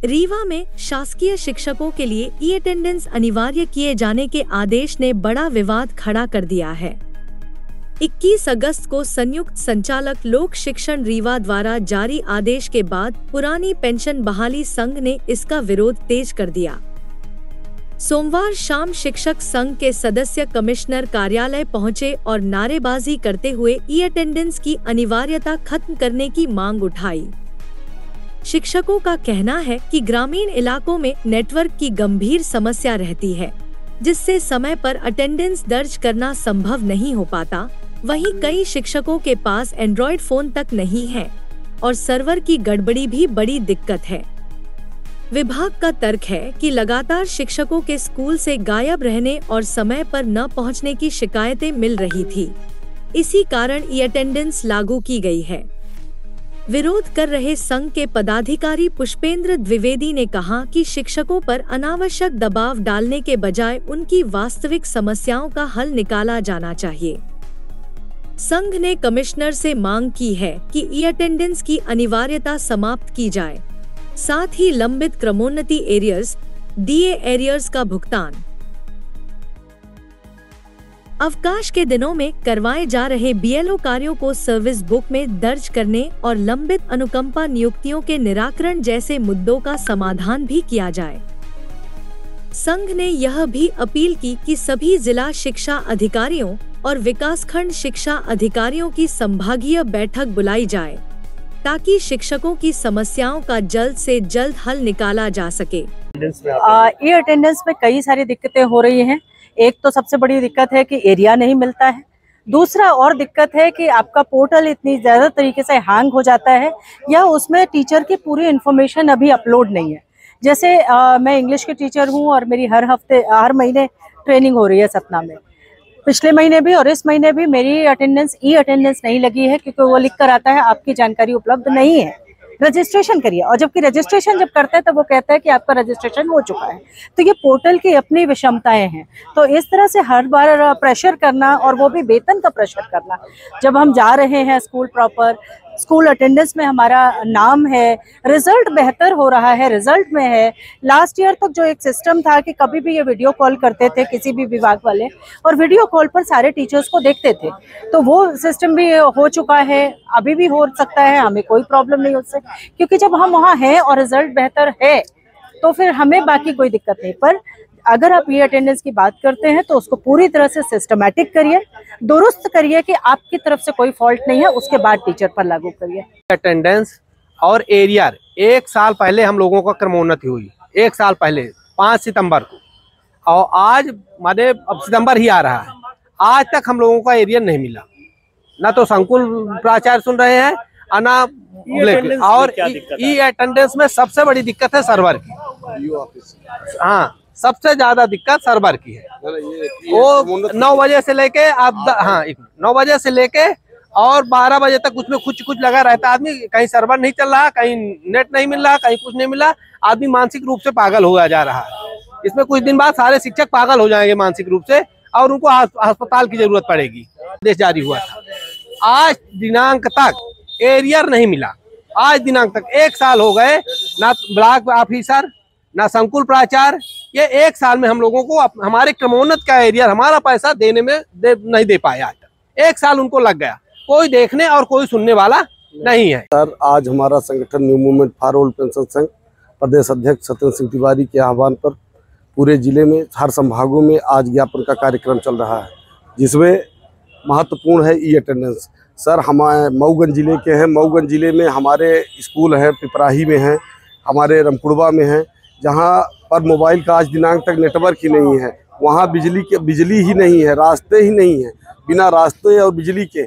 रीवा में शासकीय शिक्षकों के लिए ई अटेंडेंस अनिवार्य किए जाने के आदेश ने बड़ा विवाद खड़ा कर दिया है। 21 अगस्त को संयुक्त संचालक लोक शिक्षण रीवा द्वारा जारी आदेश के बाद पुरानी पेंशन बहाली संघ ने इसका विरोध तेज कर दिया। सोमवार शाम शिक्षक संघ के सदस्य कमिश्नर कार्यालय पहुंचे और नारेबाजी करते हुए ई अटेंडेंस की अनिवार्यता खत्म करने की मांग उठाई। शिक्षकों का कहना है कि ग्रामीण इलाकों में नेटवर्क की गंभीर समस्या रहती है, जिससे समय पर अटेंडेंस दर्ज करना संभव नहीं हो पाता। वहीं कई शिक्षकों के पास एंड्रॉयड फोन तक नहीं है और सर्वर की गड़बड़ी भी बड़ी दिक्कत है। विभाग का तर्क है कि लगातार शिक्षकों के स्कूल से गायब रहने और समय पर न पहुंचने की शिकायतें मिल रही थी। इसी कारण ई अटेंडेंस लागू की गई है। विरोध कर रहे संघ के पदाधिकारी पुष्पेंद्र द्विवेदी ने कहा कि शिक्षकों पर अनावश्यक दबाव डालने के बजाय उनकी वास्तविक समस्याओं का हल निकाला जाना चाहिए। संघ ने कमिश्नर से मांग की है कि ई अटेंडेंस की अनिवार्यता समाप्त की जाए, साथ ही लंबित क्रमोन्नति एरियर्स, डीए एरियर्स का भुगतान। अवकाश के दिनों में करवाए जा रहे बीएलओ कार्यों को सर्विस बुक में दर्ज करने और लंबित अनुकंपा नियुक्तियों के निराकरण जैसे मुद्दों का समाधान भी किया जाए। संघ ने यह भी अपील की कि सभी जिला शिक्षा अधिकारियों और विकासखंड शिक्षा अधिकारियों की संभागीय बैठक बुलाई जाए, ताकि शिक्षकों की समस्याओं का जल्द से जल्द हल निकाला जा सके। ई अटेंडेंस में कई सारी दिक्कतें हो रही हैं। एक तो सबसे बड़ी दिक्कत है कि एरिया नहीं मिलता है। दूसरा और दिक्कत है कि आपका पोर्टल इतनी ज़्यादा तरीके से हैंग हो जाता है या उसमें टीचर की पूरी इन्फॉर्मेशन अभी अपलोड नहीं है। जैसे मैं इंग्लिश की टीचर हूँ और मेरी हर महीने ट्रेनिंग हो रही है सतना में। पिछले महीने भी और इस महीने भी मेरी ई अटेंडेंस नहीं लगी है, क्योंकि वो लिख कर आता है आपकी जानकारी उपलब्ध नहीं है, रजिस्ट्रेशन करिए। और जबकि रजिस्ट्रेशन जब करते हैं तो वो कहता है कि आपका रजिस्ट्रेशन हो चुका है। तो ये पोर्टल की अपनी विषमताएं हैं। तो इस तरह से हर बार प्रेशर करना, और वो भी वेतन का प्रेशर करना। जब हम जा रहे हैं स्कूल अटेंडेंस में हमारा नाम है, रिजल्ट बेहतर हो रहा है, रिजल्ट में है। लास्ट ईयर तक जो एक सिस्टम था कि कभी भी ये वीडियो कॉल करते थे किसी भी विभाग वाले, और वीडियो कॉल पर सारे टीचर्स को देखते थे, तो वो सिस्टम भी हो चुका है। अभी भी हो सकता है, हमें कोई प्रॉब्लम नहीं उससे, क्योंकि जब हम वहाँ हैं और रिजल्ट बेहतर है तो फिर हमें बाकी कोई दिक्कत नहीं। पर अगर आप ई अटेंडेंस की बात करते हैं तो उसको पूरी तरह से सिस्टमैटिक करिए, दुरुस्त करिए कि आपकी तरफ से कोई फॉल्ट नहीं है, उसके बाद टीचर पर लागू करिए। अटेंडेंस और एरियर 1 साल पहले हम लोगों का क्रमोन्नति हुई, 1 साल पहले 5 सितंबर को, और आज माने अब सितंबर ही आ रहा है, आज तक हम लोगों का एरियर नहीं मिला। ना तो संकुल प्राचार्य सुन रहे हैं ना, और ई अटेंडेंस में सबसे बड़ी दिक्कत है सर्वर की। हाँ, सबसे ज्यादा दिक्कत सर्वर की है। वो 9 बजे से लेके आप 9 बजे से लेके और 12 बजे तक उसमें कुछ लगा रहता है आदमी। कहीं सर्वर नहीं चल रहा, कहीं नेट नहीं मिल रहा, कहीं कुछ नहीं मिला। आदमी मानसिक रूप से पागल हुआ जा रहा है। इसमें कुछ दिन बाद सारे शिक्षक पागल हो जाएंगे मानसिक रूप से, और उनको अस्पताल की जरूरत पड़ेगी। आदेश जारी हुआ था, आज दिनांक तक एरियर नहीं मिला। आज दिनांक तक 1 साल हो गए, ना ब्लॉक ऑफिसर ना संकुल प्राचार्य, ये 1 साल में हम लोगों को हमारे क्रमोन्नत का एरियर, हमारा पैसा देने में नहीं दे पाया। आज तक 1 साल उनको लग गया, कोई देखने और कोई सुनने वाला नहीं है। सर, आज हमारा संगठन new movement for old pension संघ प्रदेश अध्यक्ष सत्येंद्र सिंह तिवारी के आह्वान पर पूरे जिले में हर संभागों में आज ज्ञापन का कार्यक्रम चल रहा है, जिसमें महत्वपूर्ण है ई अटेंडेंस। सर, हम मऊगंज जिले के हैं। मऊगंज जिले में हमारे स्कूल हैं, पिपराही में हैं, हमारे रमकुड़वा में हैं, जहाँ पर मोबाइल का आज दिनांक तक नेटवर्क ही नहीं है। वहाँ बिजली ही नहीं है, रास्ते ही नहीं है। बिना रास्ते और बिजली के,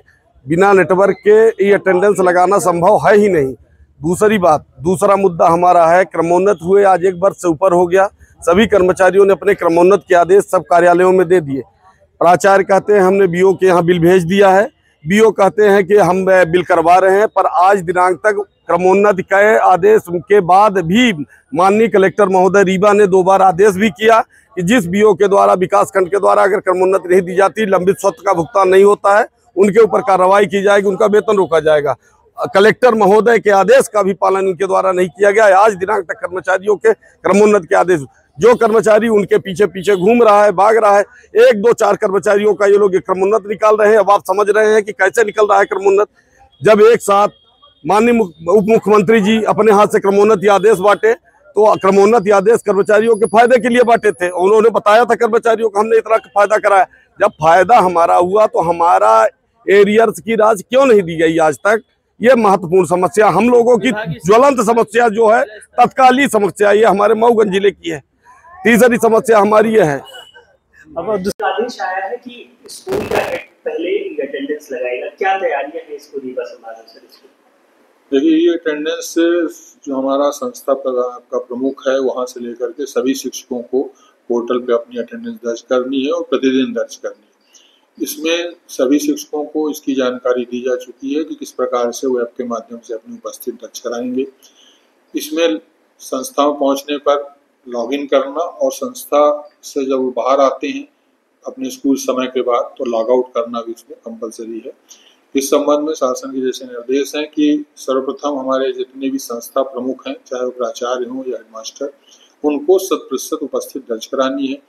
बिना नेटवर्क के ई अटेंडेंस लगाना संभव है ही नहीं। दूसरा मुद्दा हमारा है, क्रमोन्नत हुए आज 1 वर्ष से ऊपर हो गया। सभी कर्मचारियों ने अपने क्रमोन्नत के आदेश सब कार्यालयों में दे दिए। प्राचार्य कहते हैं हमने बीओ के यहाँ बिल भेज दिया है, बीओ कहते हैं कि हम बिल करवा रहे हैं, पर आज दिनांक तक क्रमोन्नति के आदेश के बाद भी माननीय कलेक्टर महोदय रीवा ने 2 बार आदेश भी किया कि जिस बीओ के द्वारा, विकास खंड के द्वारा अगर क्रमोन्नति नहीं दी जाती, लंबित स्वत्व का भुगतान नहीं होता है, उनके ऊपर कार्रवाई की जाएगी, उनका वेतन रोका जाएगा। कलेक्टर महोदय के आदेश का भी पालन इनके द्वारा नहीं किया गया है। आज दिनांक तक कर्मचारियों के क्रमोन्नत के आदेश, जो कर्मचारी उनके पीछे पीछे घूम रहा है, भाग रहा है, 1 2 4 कर्मचारियों का ये लोग क्रमोन्नत निकाल रहे हैं। अब आप समझ रहे हैं कि कैसे निकल रहा है क्रमोन्नत, जब एक साथ माननीय उप मुख्यमंत्री जी अपने हाथ से क्रमोन्नत आदेश बांटे, तो क्रमोन्नत आदेश कर्मचारियों के फायदे के लिए बांटे थे। उन्होंने बताया था कर्मचारियों को हमने इतना फायदा कराया। जब फायदा हमारा हुआ तो हमारा एरियर्स की राशि क्यों नहीं दी गई आज तक? ये महत्वपूर्ण समस्या, हम लोगों की ज्वलंत समस्या जो है, तत्कालीन समस्या, ये हमारे मऊगंज जिले की है। तीसरी समस्या हमारी ये है। अब आदेश आया है कि स्कूल का हेड पहले अटेंडेंस लगाएगा, क्या तैयारियां हैं स्कूल का संभालने से? देखिए, ये अटेंडेंस जो हमारा संस्था का प्रमुख है, वहाँ से लेकर के सभी शिक्षकों को पोर्टल पे अपनी अटेंडेंस दर्ज करनी है और प्रतिदिन दर्ज करनी है। इसमें सभी शिक्षकों को इसकी जानकारी दी जा चुकी है कि किस प्रकार से वेब के माध्यम से अपनी उपस्थिति दर्ज कराएंगे। इसमें संस्था में पहुँचने पर लॉगिन करना और संस्था से जब वो बाहर आते हैं अपने स्कूल समय के बाद, तो लॉग आउट करना भी इसमें कंपलसरी है। इस संबंध में शासन के जैसे निर्देश हैं कि सर्वप्रथम हमारे जितने भी संस्था प्रमुख हैं, चाहे वो प्राचार्य हों या हेडमास्टर, उनको 100% उपस्थित दर्ज करानी है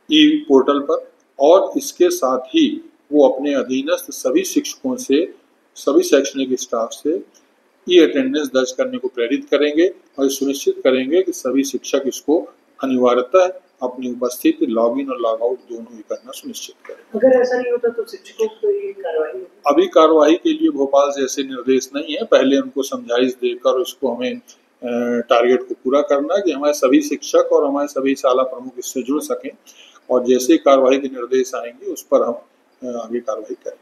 ई पोर्टल पर। और इसके साथ ही वो अपने अधीनस्थ सभी शिक्षकों से, सभी शैक्षणिक स्टाफ से ई अटेंडेंस दर्ज करने को प्रेरित करेंगे और सुनिश्चित करेंगे कि सभी शिक्षक इसको अनिवार्यतः अपनी उपस्थिति लॉगिन और लॉग आउट दोनों ही करना सुनिश्चित करें। अगर ऐसा नहीं होता तो शिक्षकों को ये कार्रवाई? अभी कार्रवाई के लिए भोपाल से ऐसे निर्देश नहीं है। पहले उनको समझाइश देकर उसको हमें टारगेट को पूरा करना है कि हमारे सभी शिक्षक और हमारे सभी शाला प्रमुख इससे जुड़ सकें, और जैसे कार्रवाई के निर्देश आएंगे उस पर हम आगे कार्रवाई करें।